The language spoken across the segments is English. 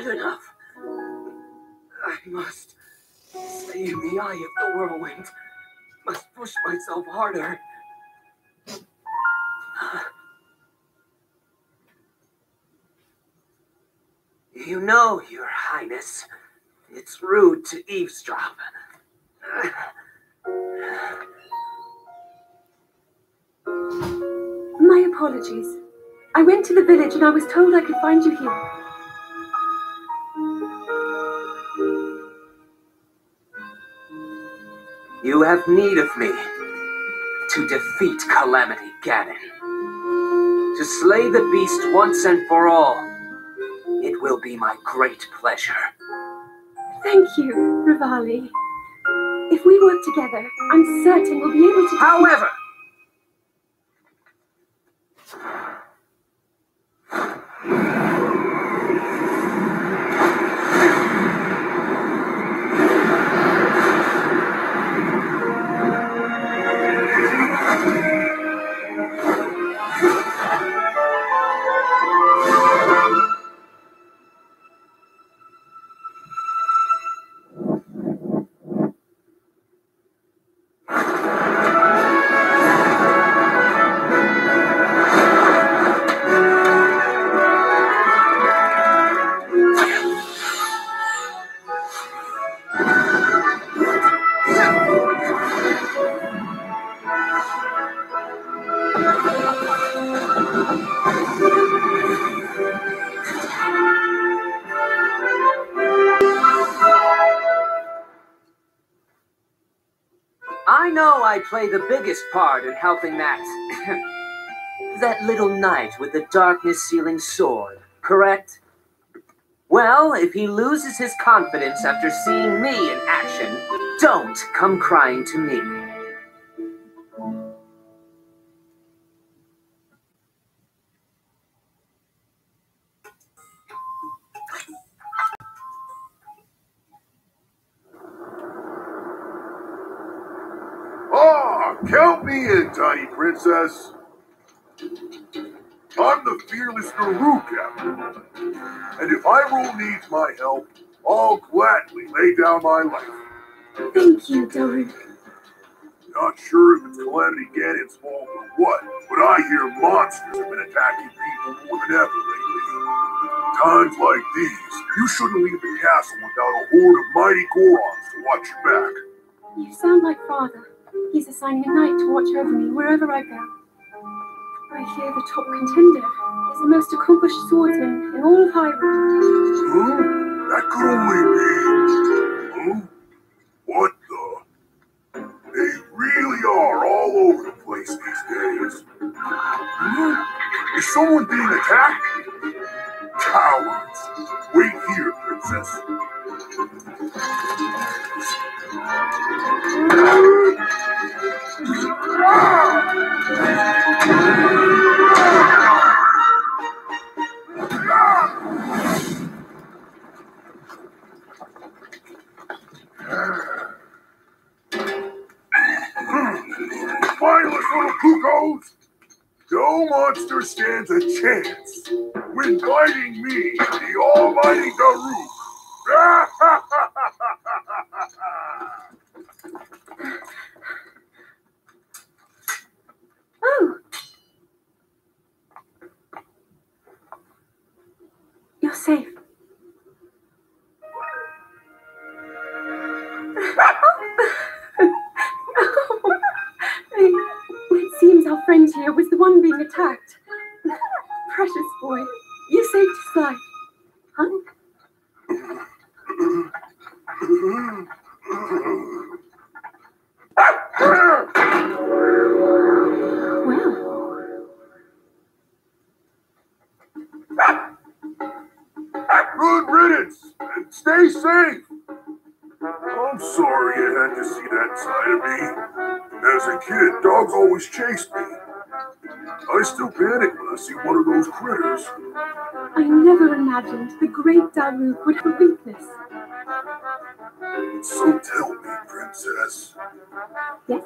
not enough. I must stay in the eye of the whirlwind. Must push myself harder. You know, Your Highness, it's rude to eavesdrop. My apologies. I went to the village and I was told I could find you here. You have need of me to defeat Calamity Ganon. To slay the beast once and for all. It will be my great pleasure. Thank you, Rivali. If we work together, I'm certain we'll be able to... However, I know I play the biggest part in helping that that little knight with the darkness-sealing sword, correct? Well, if he loses his confidence after seeing me in action, don't come crying to me. Count me in, tiny princess. I'm the fearless Naru captain, and if Hyrule needs my help, I'll gladly lay down my life. Thank you, Daru. Not sure if it's Calamity Ganon's fault or what, but I hear monsters have been attacking people more than ever lately. Times like these, you shouldn't leave the castle without a horde of mighty Gorons to watch your back. You sound like Father. He's assigning a knight to watch over me wherever I go. I hear the top contender is the most accomplished swordsman in all of Hyrule. Huh? That could only be... Huh? What the? They really are all over the place these days. Huh? Is someone being attacked? Cowards! Wait here, princess. Mindless little cuckoos! No monster stands a chance when fighting me, the almighty Daru. Oh! You're safe. It seems our friend here was the one being attacked. Precious boy, you saved his life. Huh? Good riddance, and stay safe. I'm sorry you had to see that side of me. As a kid, dogs always chased me. I still panic when I see one of those critters. I never imagined the great Daru would have a weakness. So tell me, princess. Yes?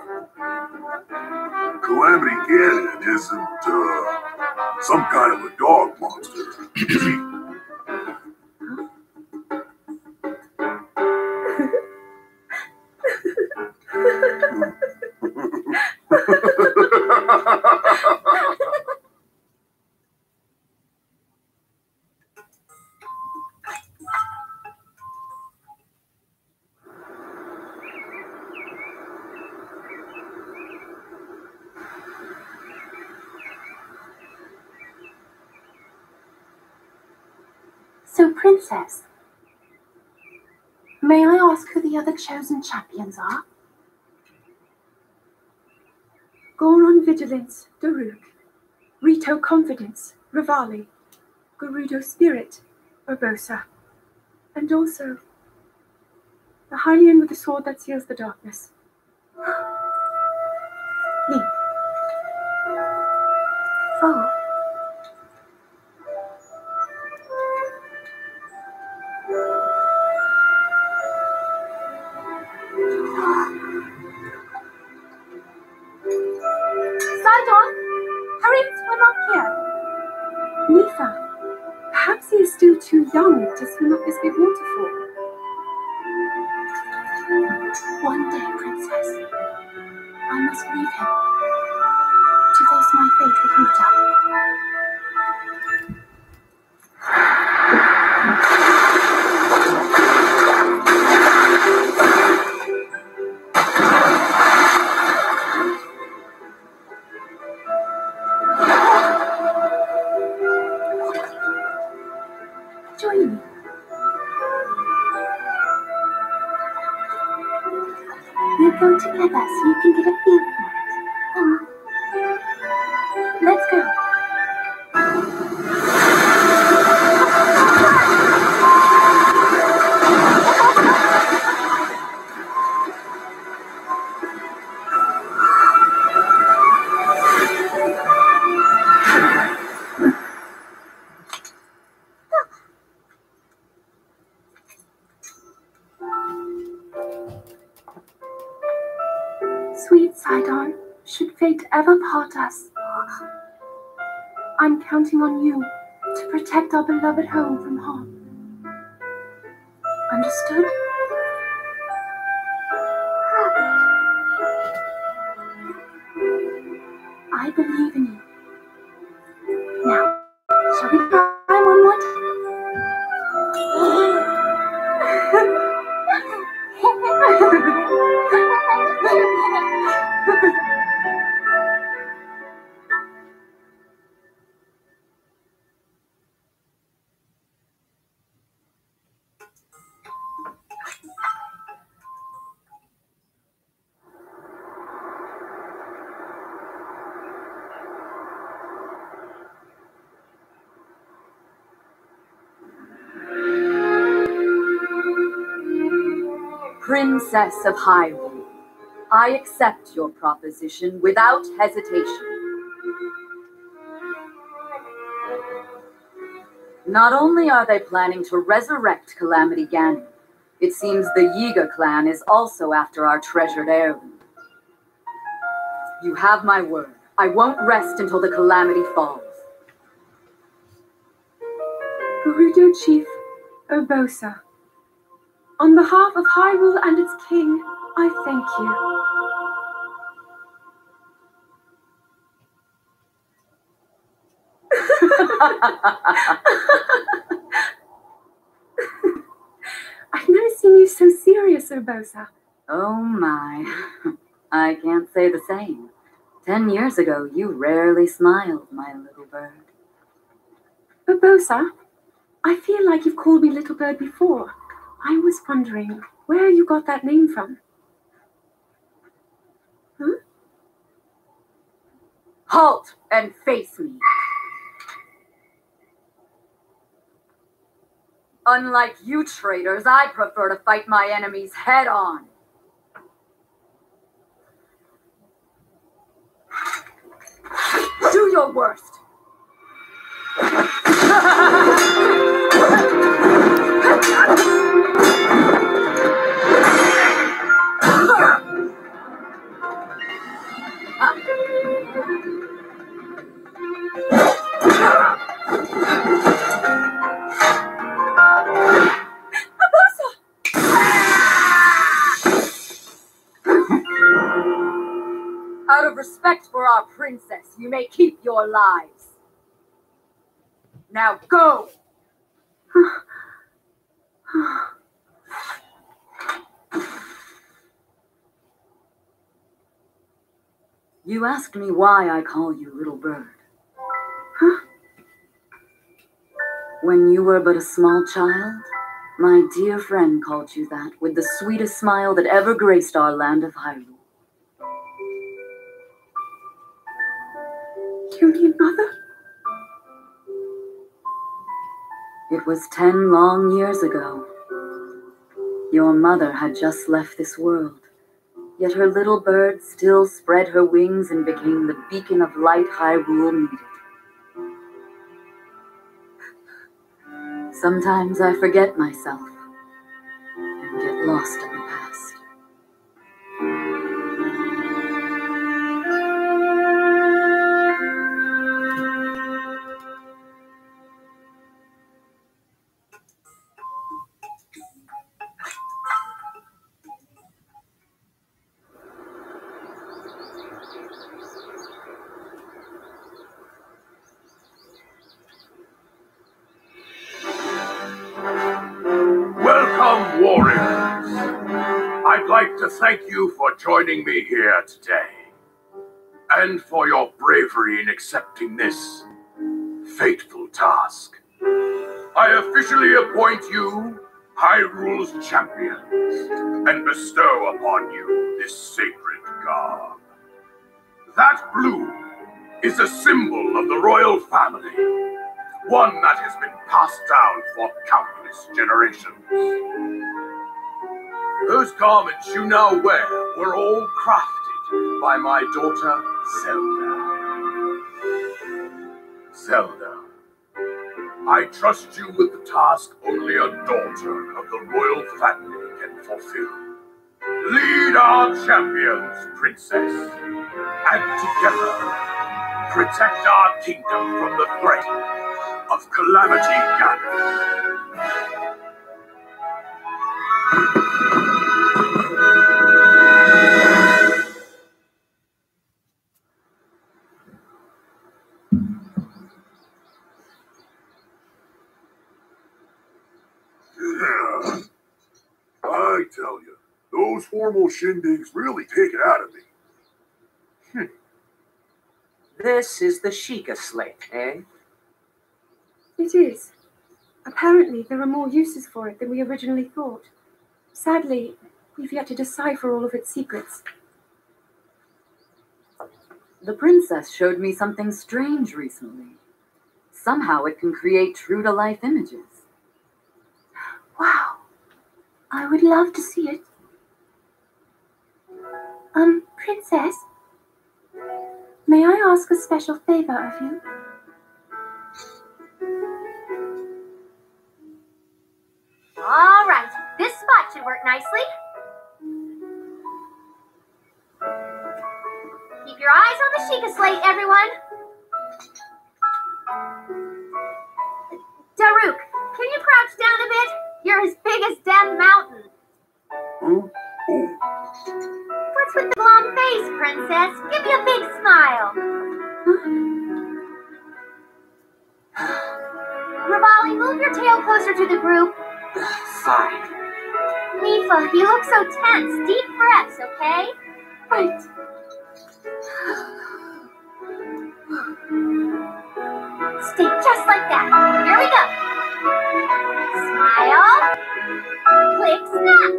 Calamity Ganon isn't, some kind of a dog monster, is he? So, Princess, may I ask who the other chosen champions are? Goron Vigilance, Daruk. Rito Confidence, Rivali. Gerudo Spirit, Urbosa. And also, the Hylian with the sword that seals the darkness. Link. Oh. Sidon, hurry and swim up here. Nisa, perhaps he is still too young to swim up this big waterfall. One day, Princess, I must leave him to face my fate with Ruta. Join me. We'll go together so you can get a feel for it. Let's go. Sweet Sidon, should fate ever part us, I'm counting on you to protect our beloved home from harm. Understood? I believe in you. Now, shall we try one more time? Princess of Hyrule, I accept your proposition without hesitation. Not only are they planning to resurrect Calamity Ganon, it seems the Yiga clan is also after our treasured heirloom. You have my word. I won't rest until the Calamity falls. Gerudo Chief Urbosa, on behalf of Hyrule and its king, I thank you. I've never seen you so serious, Urbosa. Oh my. I can't say the same. 10 years ago, you rarely smiled, my little bird. Urbosa, I feel like you've called me Little Bird before. I was wondering where you got that name from. Huh? Halt and face me. Unlike you traitors, I prefer to fight my enemies head on. Do your worst. Out of respect for our princess, you may keep your lives. Now go! You asked me why I call you Little Bird. Huh? When you were but a small child, my dear friend called you that, with the sweetest smile that ever graced our land of Hyrule. You mean Mother? It was 10 long years ago. Your mother had just left this world, yet her little bird still spread her wings and became the beacon of light Hyrule needed. Sometimes I forget myself and get lost in the past. Welcome, warriors. I'd like to thank you for joining me here today, and for your bravery in accepting this fateful task. I officially appoint you Hyrule's champions, and bestow upon you this sacred garb. That blue is a symbol of the royal family, one that has been passed down for countless generations. Those garments you now wear were all crafted by my daughter, Zelda. Zelda, I trust you with the task only a daughter of the royal family can fulfill. Lead our champions, princess, and together protect our kingdom from the threat of Calamity Ganon. Yeah, I tell you, those formal shindigs really take it out of me. This is the Sheikah slate, eh? It is. Apparently, there are more uses for it than we originally thought. Sadly, we've yet to decipher all of its secrets. The princess showed me something strange recently. Somehow it can create true-to-life images. Wow. I would love to see it. Princess? May I ask a special favor of you? All right, this spot should work nicely. Keep your eyes on the Sheikah slate, everyone. Daruk, can you crouch down a bit? You're as big as Death Mountain. Huh? Oh, What's with the glum face, princess? Give me a big smile. Rivali, move your tail closer to the group. Fine. Mifa, you look so tense. Deep breaths, okay? Right. Stay just like that. Here we go. Smile. Click, snap.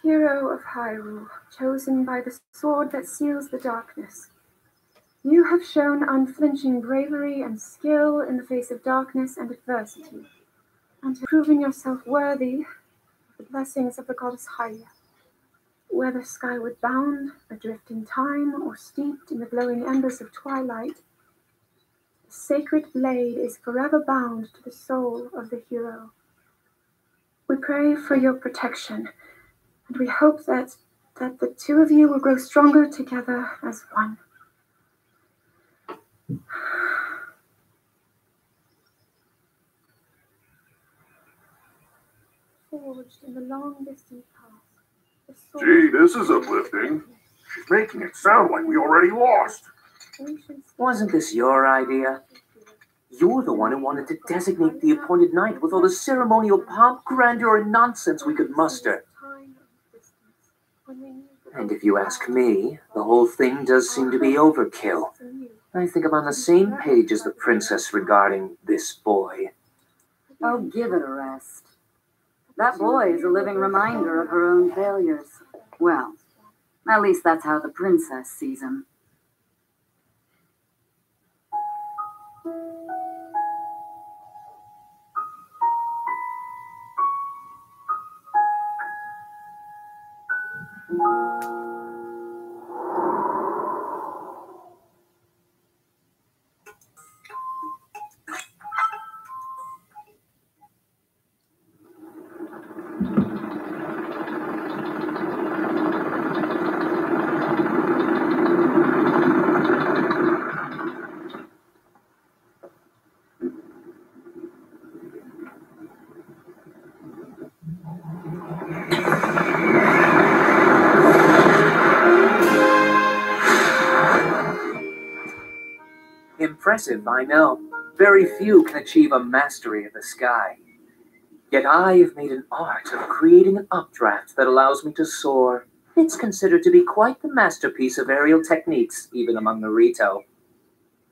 Hero of Hyrule, chosen by the sword that seals the darkness. You have shown unflinching bravery and skill in the face of darkness and adversity, and have proven yourself worthy of the blessings of the goddess Hylia. Whether skyward bound, adrift in time, or steeped in the glowing embers of twilight, the sacred blade is forever bound to the soul of the hero. We pray for your protection, and we hope that that the two of you will grow stronger together as one. Forged in the long distant past. Gee, this is uplifting. She's making it sound like we already lost. Wasn't this your idea? You're the one who wanted to designate the appointed night with all the ceremonial pomp, grandeur, and nonsense we could muster. And if you ask me, the whole thing does seem to be overkill. I think I'm on the same page as the princess regarding this boy. Oh, give it a rest. That boy is a living reminder of her own failures. Well, at least that's how the princess sees him. Impressive, I know. Very few can achieve a mastery of the sky. Yet I have made an art of creating an updraft that allows me to soar. It's considered to be quite the masterpiece of aerial techniques, even among the Rito.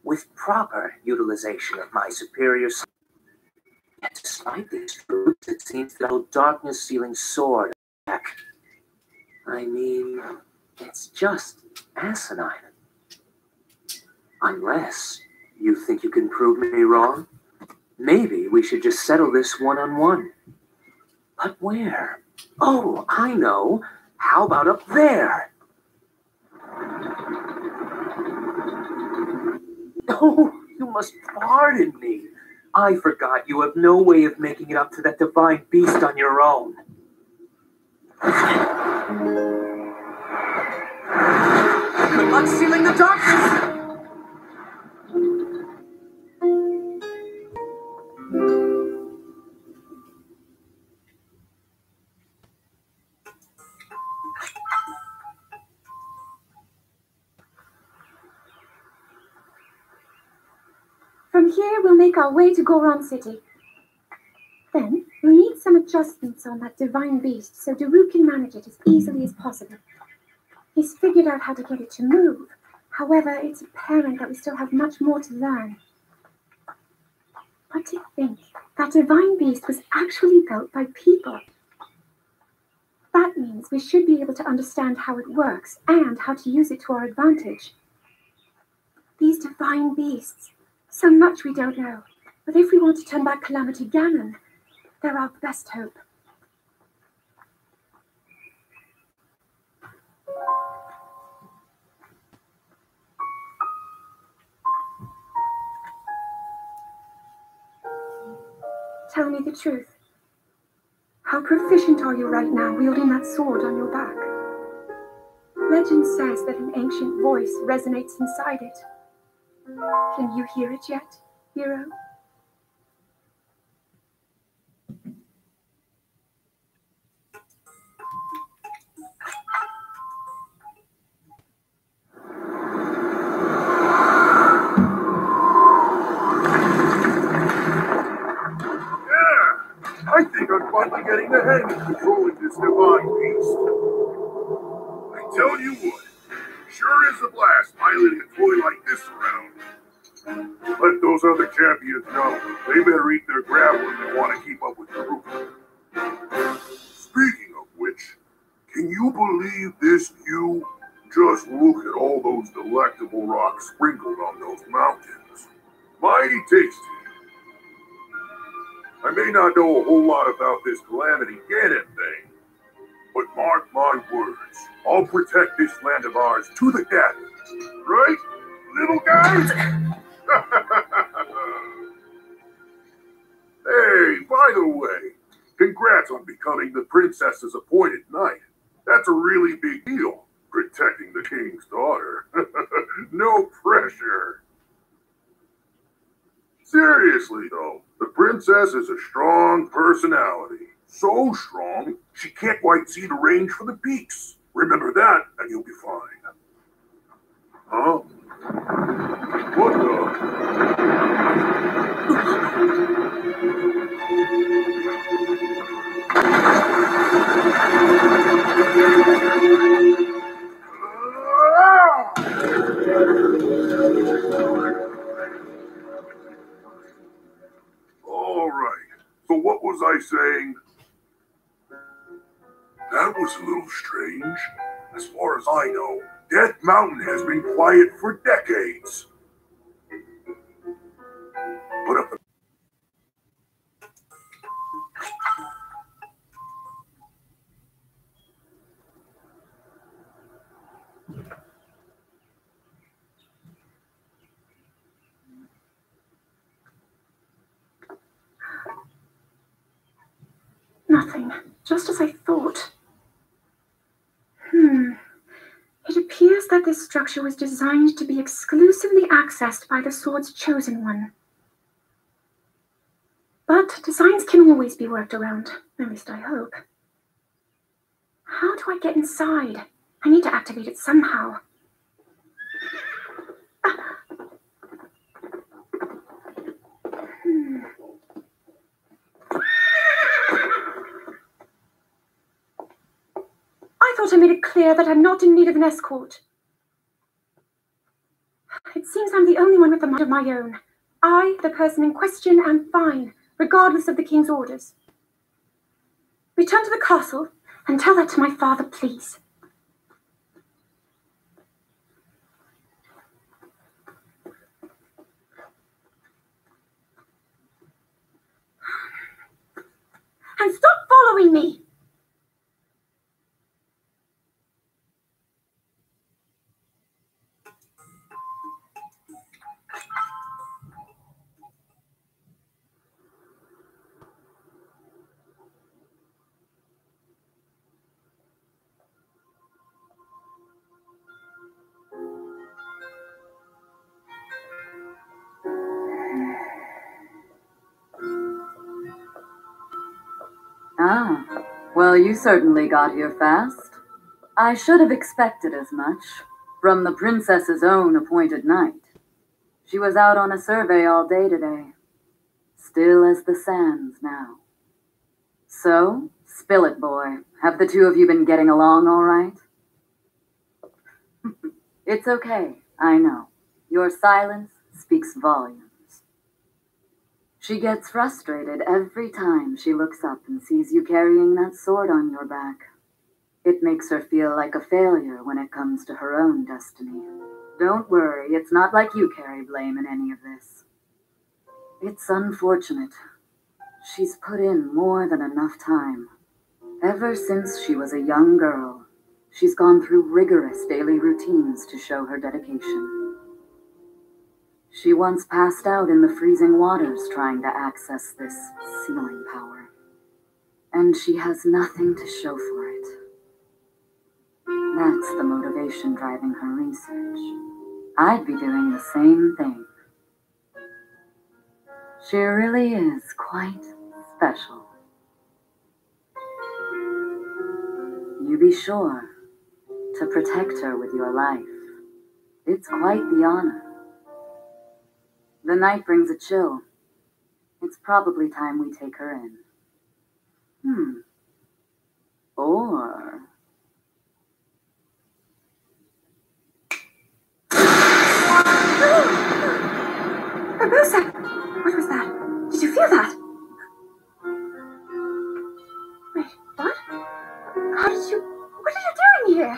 With proper utilization of my superior skill. Yet despite these truths, it seems that old darkness-sealing sword back. I mean, it's just asinine. Unless you think you can prove me wrong, maybe we should just settle this one-on-one. But where? Oh, I know. How about up there? Oh, you must pardon me. I forgot you have no way of making it up to that divine beast on your own. Good luck sealing the darkness! From here, we'll make our way to Goron City. Then, we'll need some adjustments on that divine beast so Daru can manage it as easily as possible. He's figured out how to get it to move. However, it's apparent that we still have much more to learn. But to think that divine beast was actually built by people. That means we should be able to understand how it works and how to use it to our advantage. These divine beasts, so much we don't know. But if we want to turn back Calamity Ganon, they're our best hope. Tell me the truth. How proficient are you right now wielding that sword on your back? Legend says that an ancient voice resonates inside it. Can you hear it yet, hero? I think I'm finally getting the hang of controlling this divine beast. I tell you what, sure is a blast piloting a toy like this around. Let those other champions know. They better eat their gravel if they want to keep up with the group. Speaking of which, can you believe this view? Just look at all those delectable rocks sprinkled on those mountains. Mighty tasty. I may not know a whole lot about this Calamity Ganon thing, but mark my words, I'll protect this land of ours to the death. Right, little guys? Hey, by the way, congrats on becoming the princess's appointed knight. That's a really big deal, protecting the king's daughter. No pressure. Seriously, though, the princess is a strong personality. So strong, she can't quite see the range for the peaks. Remember that, and you'll be fine. Huh? What the? All right. So what was I saying? That was a little strange. As far as I know, Death Mountain has been quiet for decades. But if Nothing. Just as I thought. It appears that this structure was designed to be exclusively accessed by the sword's chosen one. But designs can always be worked around, at least I hope. How do I get inside? I need to activate it somehow. I thought I made it clear that I'm not in need of an escort. It seems I'm the only one with a mind of my own. I, the person in question, am fine, regardless of the king's orders. Return to the castle and tell that to my father, please. And stop following me! Ah, well, you certainly got here fast. I should have expected as much from the princess's own appointed knight. She was out on a survey all day today. Still as the sands now. So, spill it, boy. Have the two of you been getting along all right? It's okay, I know. Your silence speaks volumes. She gets frustrated every time she looks up and sees you carrying that sword on your back. It makes her feel like a failure when it comes to her own destiny. Don't worry, it's not like you carry blame in any of this. It's unfortunate. She's put in more than enough time. Ever since she was a young girl, she's gone through rigorous daily routines to show her dedication. She once passed out in the freezing waters trying to access this sealing power. And she has nothing to show for it. That's the motivation driving her research. I'd be doing the same thing. She really is quite special. You be sure to protect her with your life. It's quite the honor. The night brings a chill. It's probably time we take her in. Or... Barbosa! What was that? Did you feel that? Wait, what? How did you... What are you doing here?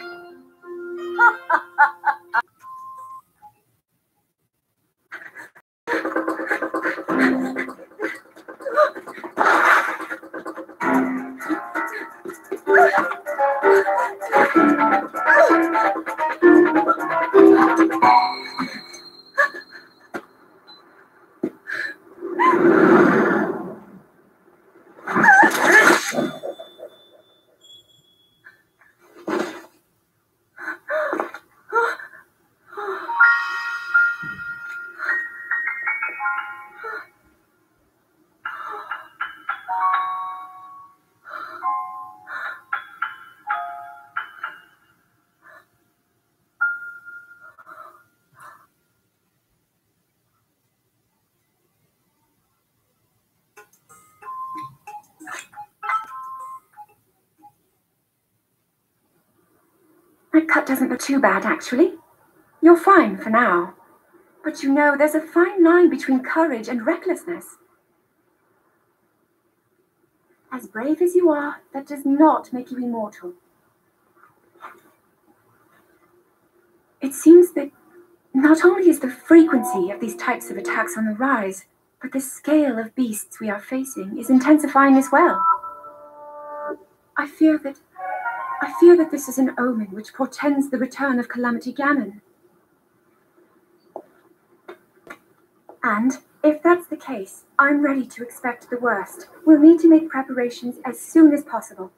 My cut doesn't look too bad, actually. You're fine for now. But you know, there's a fine line between courage and recklessness. As brave as you are, that does not make you immortal. It seems that not only is the frequency of these types of attacks on the rise, but the scale of beasts we are facing is intensifying as well. I fear that this is an omen which portends the return of Calamity Ganon. And if that's the case, I'm ready to expect the worst. We'll need to make preparations as soon as possible.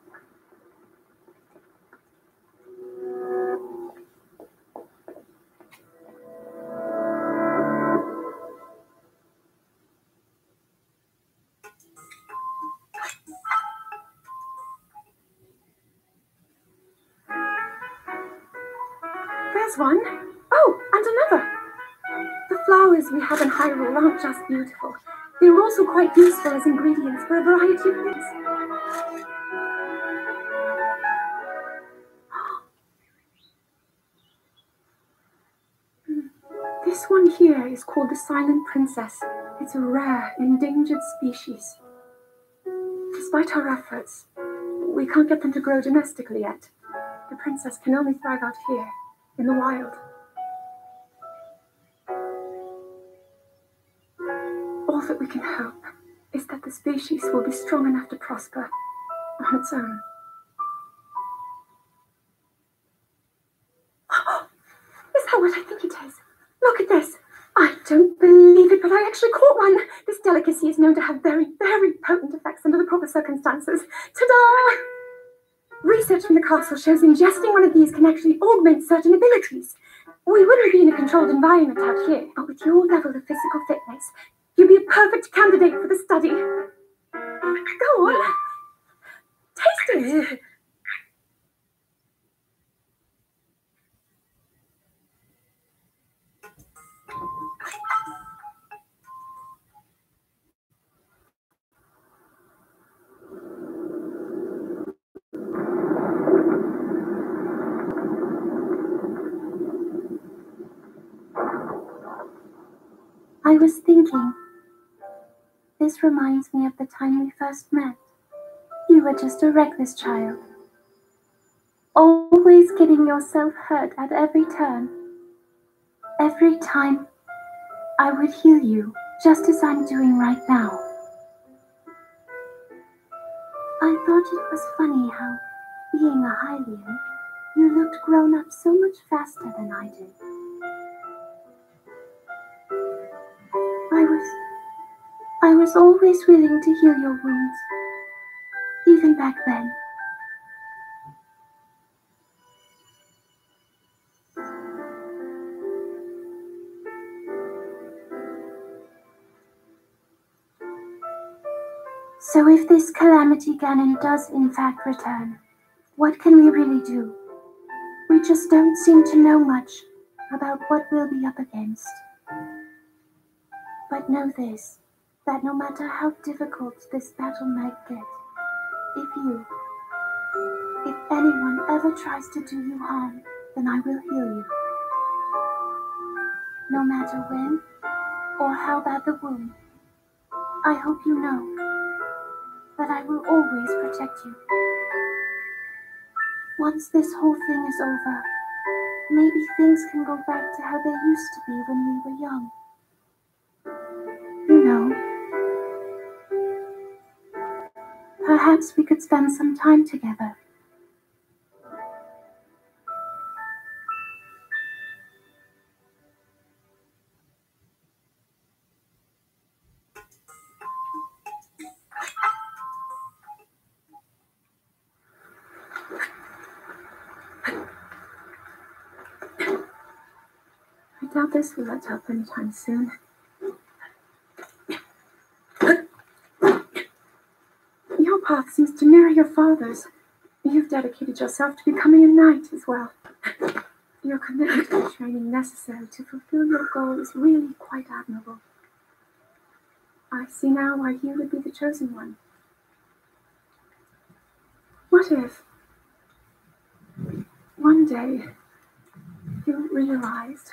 There's one. Oh, and another. The flowers we have in Hyrule aren't just beautiful. They're also quite useful as ingredients for a variety of things. This one here is called the Silent Princess. It's a rare, endangered species. Despite our efforts, we can't get them to grow domestically yet. The princess can only thrive out here, in the wild. All that we can hope is that the species will be strong enough to prosper on its own. Is that what I think it is? Look at this. I don't believe it, but I actually caught one. This delicacy is known to have very, very potent effects under the proper circumstances. Ta-da! Research from the castle shows ingesting one of these can actually augment certain abilities. We wouldn't be in a controlled environment out here, but with your level of physical fitness, you'd be a perfect candidate for the study. Go on. Taste it. I was thinking, this reminds me of the time we first met. You were just a reckless child, always getting yourself hurt at every turn. Every time, I would heal you, just as I'm doing right now. I thought it was funny how, being a Hylian, you looked grown up so much faster than I did. I was always willing to heal your wounds, even back then. So if this Calamity Ganon does in fact return, what can we really do? We just don't seem to know much about what we'll be up against. But know this, that no matter how difficult this battle might get, if anyone ever tries to do you harm, then I will heal you. No matter when or how bad the wound, I hope you know that I will always protect you. Once this whole thing is over, maybe things can go back to how they used to be when we were young. You know, perhaps we could spend some time together. I doubt this will let up anytime soon. Your path seems to mirror your father's. You've dedicated yourself to becoming a knight as well. Your commitment to the training necessary to fulfill your goal is really quite admirable. I see now why you would be the chosen one. What if one day, you realized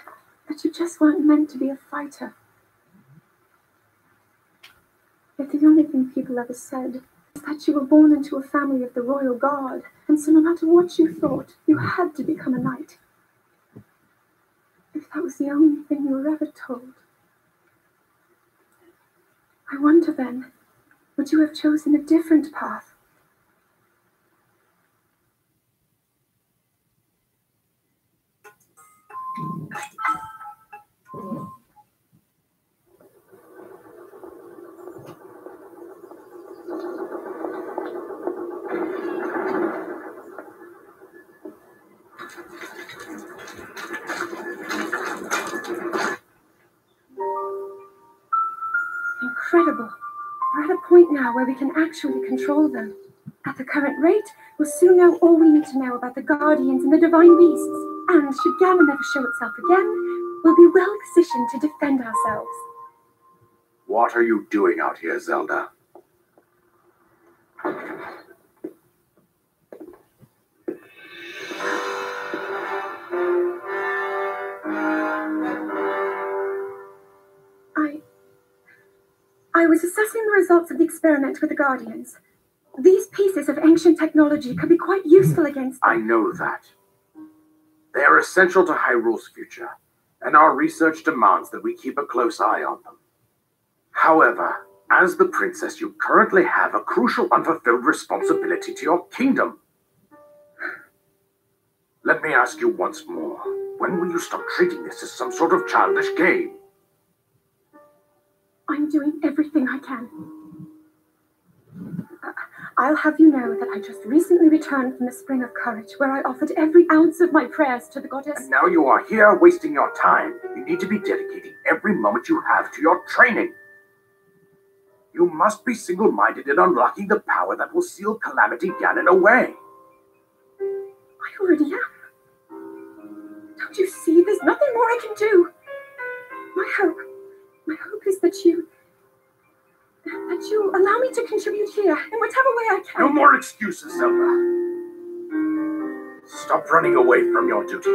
that you just weren't meant to be a fighter. Yet the only thing people ever said is that you were born into a family of the royal guard, and so no matter what you thought, you had to become a knight. If that was the only thing you were ever told, I wonder then, would you have chosen a different path? Incredible. We're at a point now where we can actually control them. At the current rate, we'll soon know all we need to know about the Guardians and the Divine Beasts. And should Ganon ever show itself again, we'll be well positioned to defend ourselves. What are you doing out here, Zelda? I was assessing the results of the experiment with the Guardians. These pieces of ancient technology could be quite useful against them. I know that. They are essential to Hyrule's future, and our research demands that we keep a close eye on them. However, as the princess, you currently have a crucial unfulfilled responsibility to your kingdom. Let me ask you once more, when will you stop treating this as some sort of childish game? I'm doing everything I can. I'll have you know that I just recently returned from the Spring of Courage, where I offered every ounce of my prayers to the goddess. And now you are here wasting your time. You need to be dedicating every moment you have to your training. You must be single-minded in unlocking the power that will seal Calamity Ganon away. I already am. Don't you see? There's nothing more I can do. My hope is that you allow me to contribute here in whatever way I can. No more excuses, Zelda. Stop running away from your duty.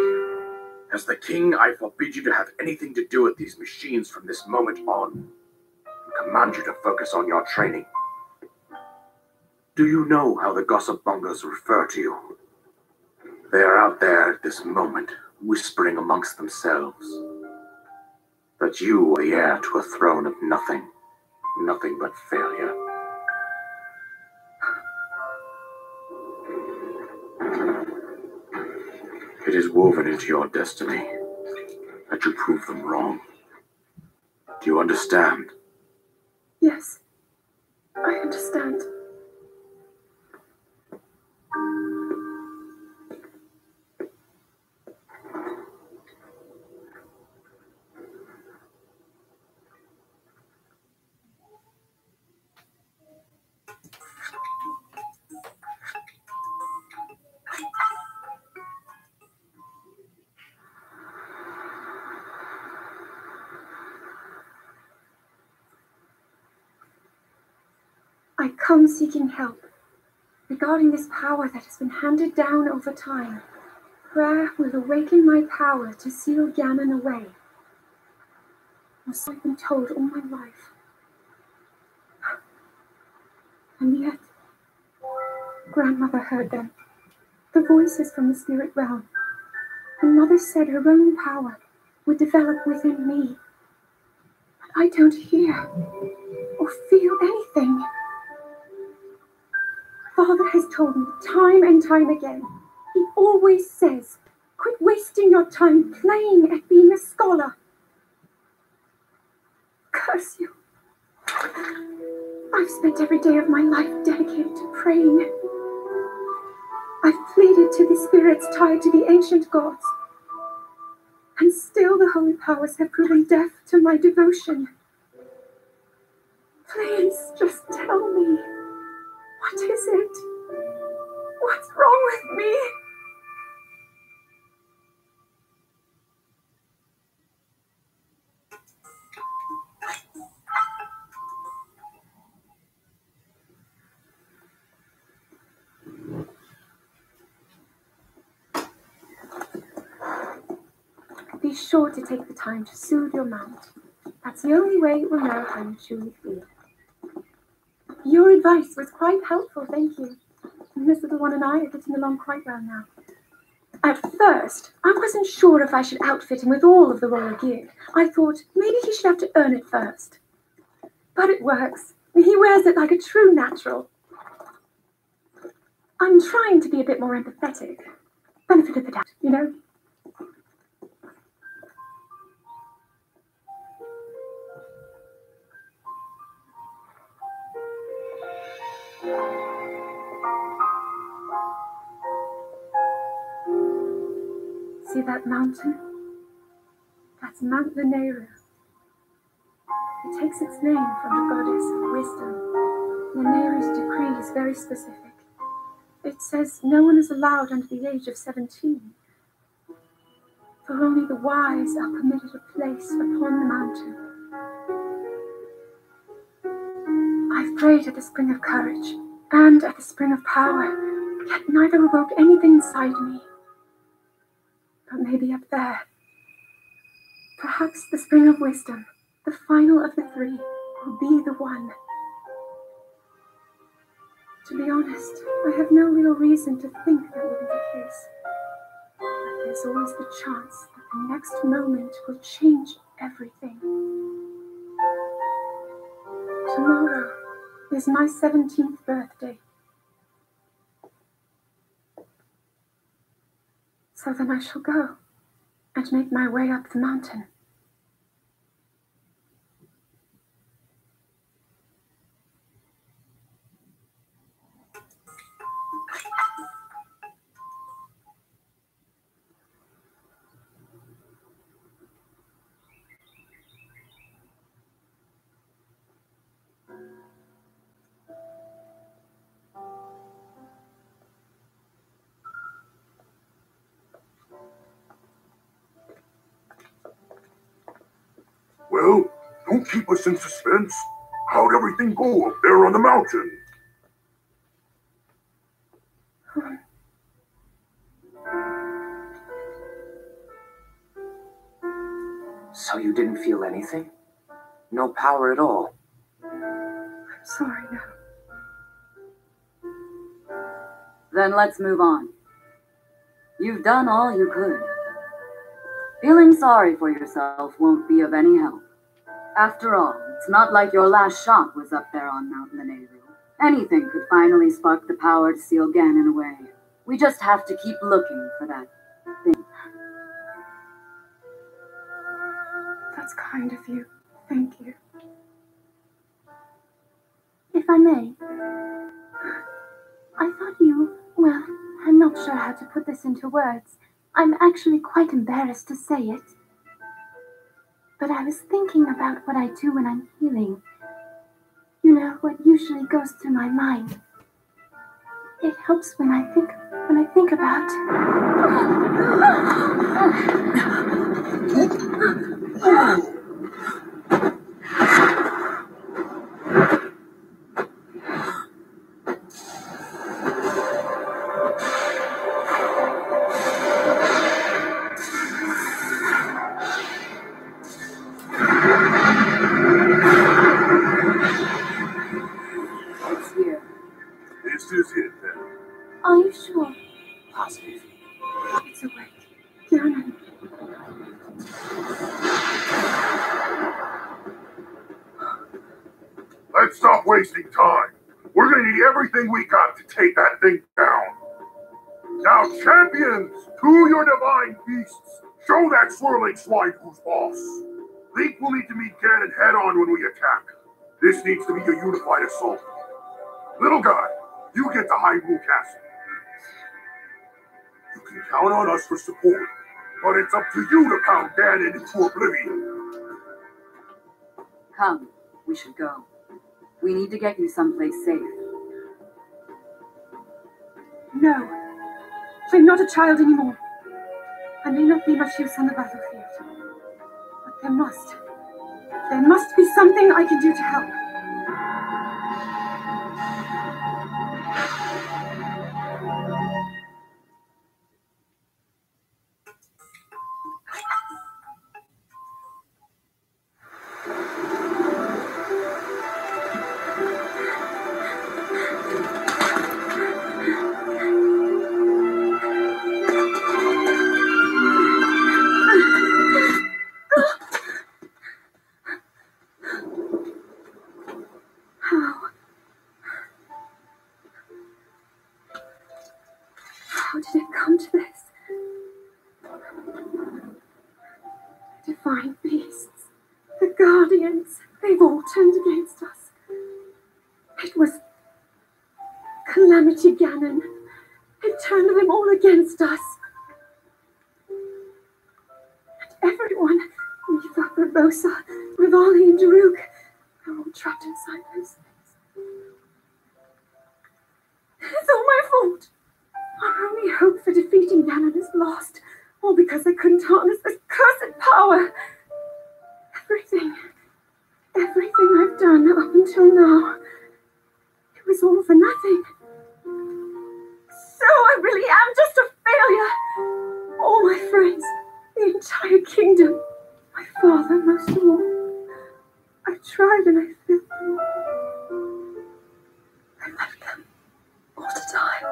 As the king, I forbid you to have anything to do with these machines from this moment on. I command you to focus on your training. Do you know how the gossip bongos refer to you? They are out there at this moment, whispering amongst themselves that you are heir to a throne of nothing but failure. It is woven into your destiny that you prove them wrong. Do you understand? Yes, I understand. I come seeking help regarding this power that has been handed down over time. Prayer will awaken my power to seal Ganon away. As I've been told all my life. And yet, Grandmother heard them. The voices from the spirit realm. And Mother said her own power would develop within me. But I don't hear or feel anything. Father has told me time and time again. He always says, quit wasting your time playing at being a scholar. Curse you. I've spent every day of my life dedicated to praying. I've pleaded to the spirits tied to the ancient gods. And still the holy powers have proven deaf to my devotion. Please, just tell me. What is it? What's wrong with me? be sure to take the time to soothe your mount. That's the only way it will know how you truly feel. Your advice was quite helpful, thank you. And this little one and I are getting along quite well now. At first, I wasn't sure if I should outfit him with all of the royal gear. I thought maybe he should have to earn it first. But it works. He wears it like a true natural. I'm trying to be a bit more empathetic. Benefit of the doubt, you know? See that mountain? That's Mount Lanayru. It takes its name from the goddess of wisdom. Lanayru's decree is very specific. It says no one is allowed under the age of 17. For only the wise are permitted a place upon the mountain. I've prayed at the spring of courage and at the spring of power, yet neither evoked anything inside me. But maybe up there, perhaps the spring of wisdom, the final of the three, will be the one. To be honest, I have no real reason to think that will be the case. But there's always the chance that the next moment will change everything. Tomorrow is my 17th birthday. So then I shall go and make my way up the mountain. Well, don't keep us in suspense. How'd everything go up there on the mountain? So you didn't feel anything? No power at all? I'm sorry now. Then let's move on. You've done all you could. Feeling sorry for yourself won't be of any help. After all, it's not like your last shot was up there on Mount Lanayru. Anything could finally spark the power to seal Ganon away. We just have to keep looking for that thing. That's kind of you. Thank you. If I may, I thought well, I'm not sure how to put this into words. I'm actually quite embarrassed to say it. But I was thinking about what I do when I'm healing. You know, what usually goes through my mind. It helps when I think about... It's here. This is it then. Are you sure? Positive. It's awake. Ganon. Let's stop wasting time. We're gonna need everything we got to take that thing down. Now, champions, to your divine beasts. Show that swirling slime who's boss. Link will need to meet Ganon head-on when we attack. This needs to be a unified assault. Little guy, you get to Hyrule Castle. You can count on us for support, but it's up to you to pound Ganon into oblivion. Come, we should go. We need to get you someplace safe. No. I'm not a child anymore. I may not be much use on the battlefield. But there must be something I can do to help. How did it come to this? Divine beasts, the guardians, they've all turned against us. It was Calamity Ganon. It turned them all against us. And everyone, Mifa, Barbosa, Rivali, and Daruk, are all trapped inside those things. It's all my fault. Our only hope for defeating Ganon is lost, all because I couldn't harness this cursed power. Everything I've done up until now, it was all for nothing. So I really am just a failure. All my friends, the entire kingdom, my father most of all. I've tried and I failed them all. I left them all to die.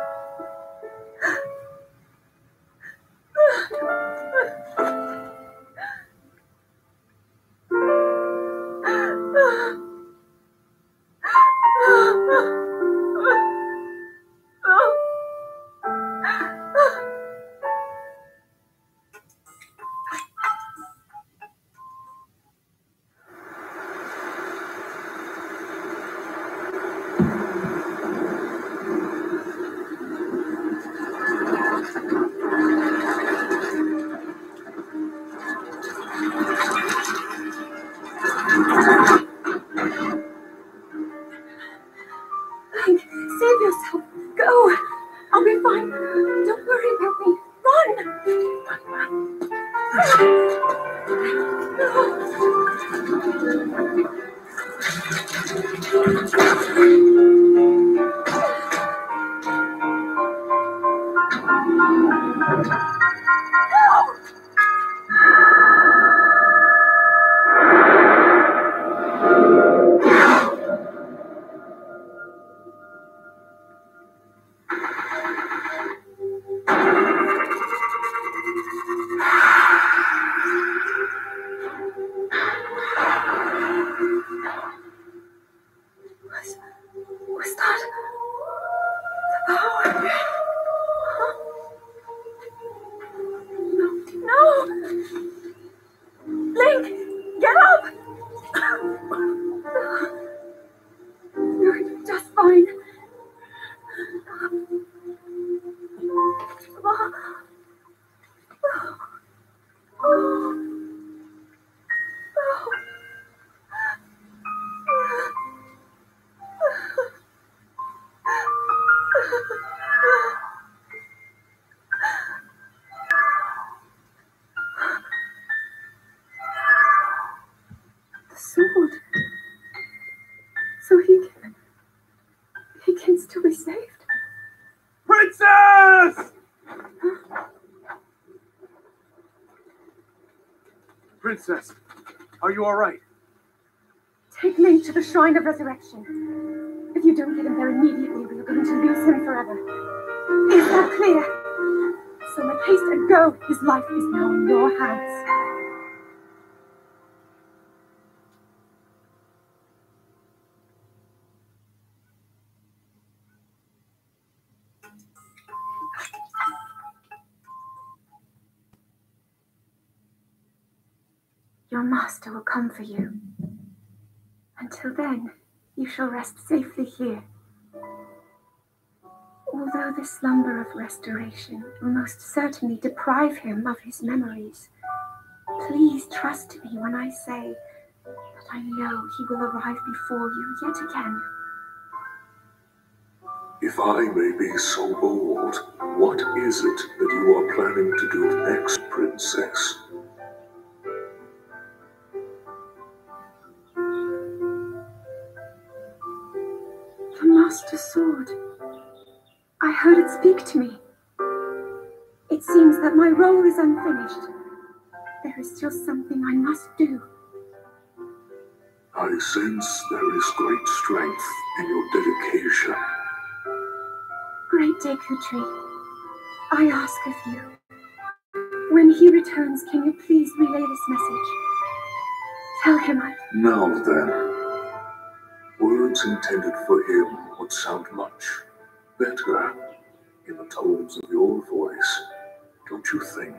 Save yourself. Go. I'll be fine. Don't worry about me. Was that the power? No! Link, get up! You're just fine. Sword. So he can still be saved. Princess! Princess, are you all right? Take Link to the Shrine of Resurrection. If you don't get him there immediately, we are going to lose him forever. Is that clear? So make haste and go. His life is now in your hands. Your master will come for you. Until then, you shall rest safely here. Although the slumber of restoration will most certainly deprive him of his memories, please trust me when I say that I know he will arrive before you yet again. If I may be so bold, what is it that you are planning to do next, Princess? The Master Sword. I heard it speak to me. It seems that my role is unfinished. There is still something I must do. I sense there is great strength in your dedication. Great Deku Tree, I ask of you, when he returns, can you please relay this message? Tell him I... Now then, words intended for him would sound much better in the tones of your voice, don't you think